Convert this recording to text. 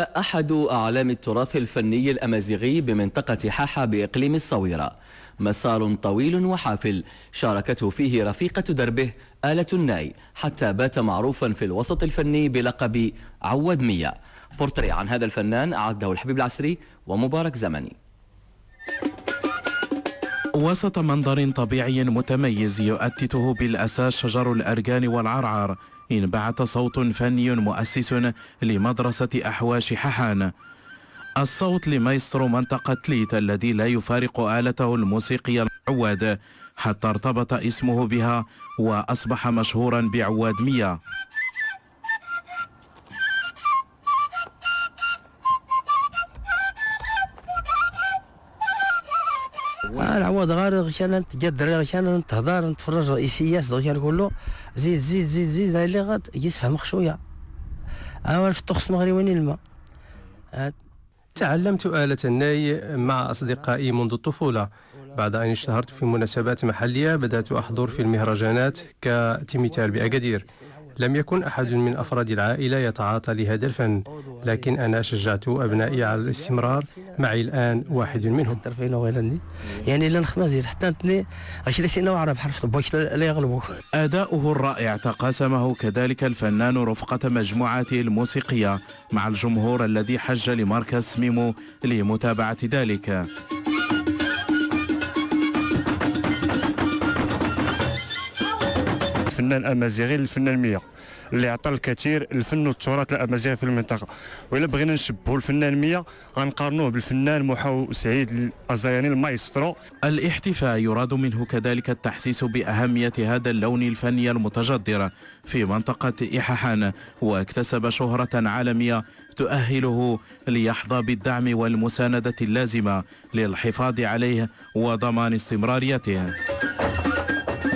أحد أعلام التراث الفني الأمازيغي بمنطقة حاحة بإقليم الصويرة، مسار طويل وحافل شاركته فيه رفيقة دربه آلة الناي حتى بات معروفا في الوسط الفني بلقب عواد مية. بورتري عن هذا الفنان أعده الحبيب العسري ومبارك زمني. وسط منظر طبيعي متميز يؤتته بالأساس شجر الأرجان والعرعر، انبعث صوت فني مؤسس لمدرسة أحواش ححان. الصوت لمايسترو منطقة تليت الذي لا يفارق آلته الموسيقية العواد حتى ارتبط اسمه بها وأصبح مشهورا بعواد مية. العواد غير غشان تقدر غشان تهضر نتفرج رئيسيات غشان كله زيد زيد زيد زيد اللي غاد يسفهم شويه. في الطقس المغربي الماء. تعلمت آلة الناي مع أصدقائي منذ الطفولة. بعد أن اشتهرت في مناسبات محلية بدأت أحضر في المهرجانات كتيميتال بأكادير. لم يكن أحد من أفراد العائلة يتعاطى لهذا الفن، لكن أنا شجعت أبنائي على الاستمرار. معي الآن واحد منهم. يعني لا نخنازير حتى نتني غاشي سينا وعرب حرف باش لا يغلبوا. أداؤه الرائع تقاسمه كذلك الفنان رفقة مجموعته الموسيقية مع الجمهور الذي حج لمركز سميمو لمتابعة ذلك. الفنان الأمازيغي الفنان مية اللي عطى الكثير الفن والتراث الأمازيغي في المنطقة، وإلا بغينا نشبهوا الفنان مية غنقارنوه بالفنان محو سعيد الأزياني المايسترو. الاحتفاء يراد منه كذلك التحسيس بأهمية هذا اللون الفني المتجذر في منطقة إحاحان، واكتسب شهرة عالمية تؤهله ليحظى بالدعم والمساندة اللازمة للحفاظ عليه وضمان استمراريته.